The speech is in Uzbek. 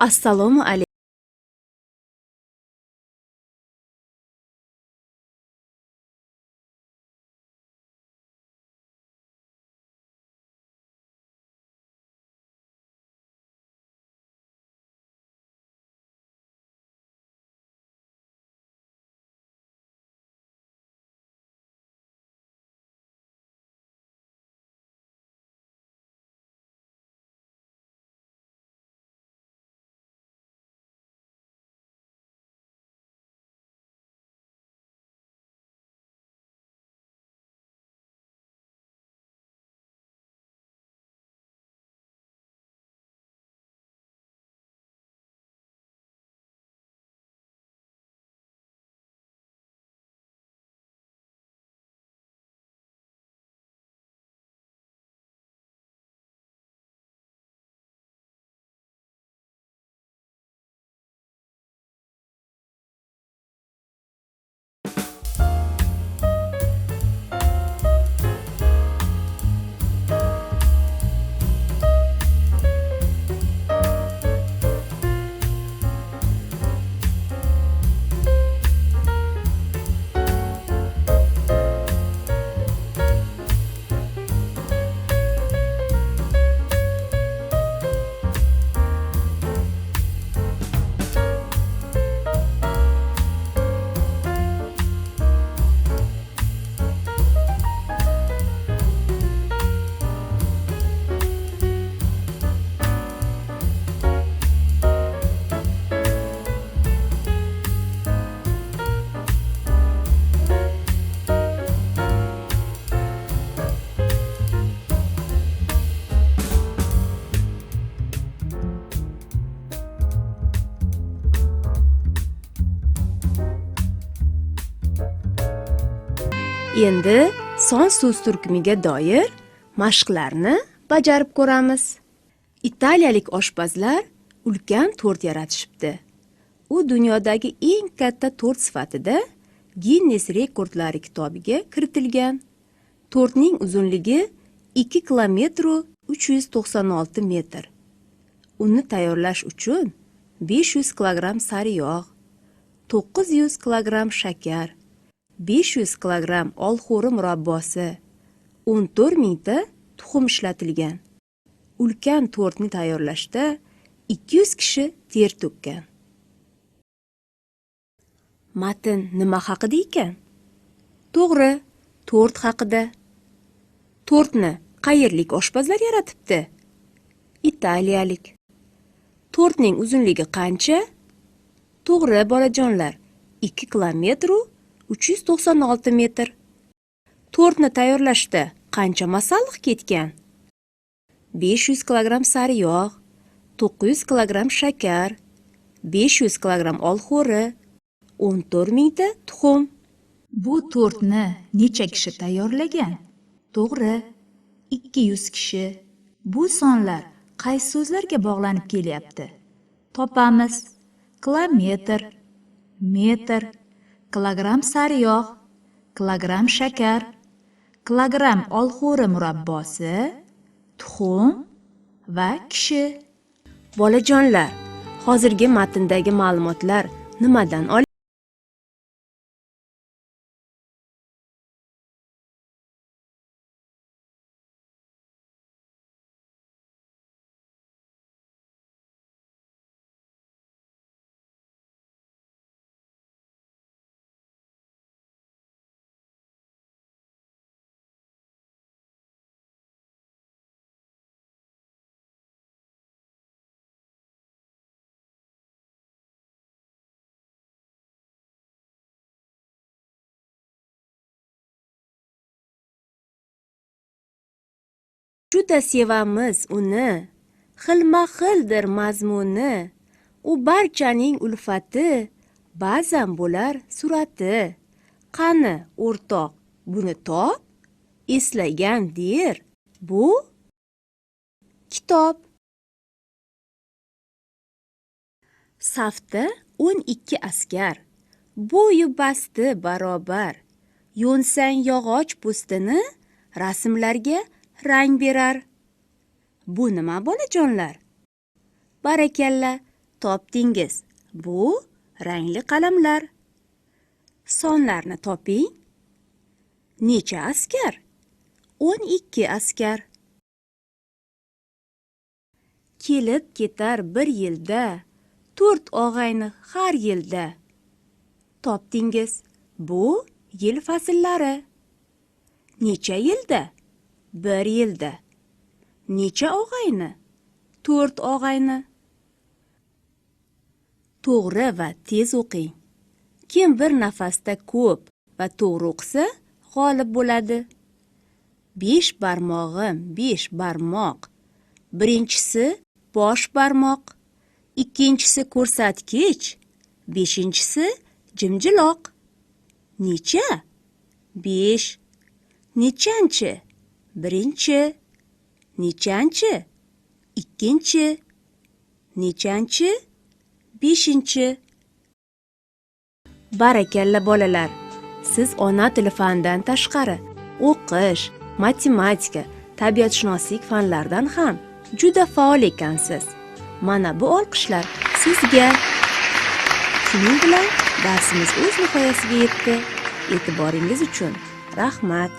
Assalomu alaykum. Endi son so'z turkumiga doir mashqlarni bajarib ko'ramiz. Italiyalik oshpazlar ulkan tort yaratishibdi. U dunyodagi eng katta tort sifatida Guinness rekordlari kitobiga kiritilgan. Tortning uzunligi 2 km 396 metr. Uni tayyorlash uchun 500 kg sariyog', 900 kg shakar, 500 kg olxo'ri murabbosi, 14 mingta tuxum ishlatilgan. Ulkan tortni tayyorlashda 200 kishi ter to'kkan. Matn nima haqida ekan? To'g'ri, tort haqida. Tortni qayerlik oshpazlar yaratibdi? Italiyalik. Tortning uzunligi qancha? To'g'ri, bolajonlar, 2 km 396 metr. Tortni tayyorlashda qancha masalliq ketgan? 500 kg sariyog', 900 kg shakar, 500 kg olxo'ri, 14 mingta tuxum. Bu tortni necha kishi tayyorlagan? To'g'ri, 200 kishi. Bu sonlar qaysi so'zlarga bog'lanib kelyapti? Topamiz. Kilometr, metr, kilogramm sariyog', kilogramm shakar, kilogramm olxo'ri murabbosi, tuxum va kishi. Bolajonlar, hozirgi matndagi ma'lumotlar nimadan olingan? Juda sevamiz uni, xilma-xildir mazmuni, u barchaning ulfati, ba'zan bo'lar surati. Qani, o'rtoq, buni top, eslagan der, bu kitob. Safda 12 askar, bo'yi basti barobar, yo'nsang yog'och po'stini rasmlarga rang berar. Bu nima bolajonlar? Barakalla, Topdingiz. Bu rangli qalamlar. Sonlarni toping. Necha askar? 12 askar. Kelib ketar bir yilda 4 og'ayni har yilda. Topdingiz. Bu yil fasllari. Necha yilda? 1 yilda. Necha og'ayni? 4 og'ayni. To'g'ri va tez o'qing. Kim bir nafasda ko'p va to'g'ri o'qisa, g'olib bo'ladi. 5 barmog'im 5 barmoq. Birinchisi bosh barmoq, ikkinchisi ko'rsatkich, beshinchisi jimjiloq. Necha? 5. Nechanchi? Birinchi. Nechanchi? Ikkinchi. Nechanchi? Beshinchi. Barakalla bolalar. Siz ona tili fanidan tashqari o'qish, matematika, tabiatshunoslik fanlaridan ham juda faol ekansiz. Mana bu olqishlar sizga. Shuning bilan darsimiz o'z nihoyasiga yetdi. E'tiboringiz uchun rahmat.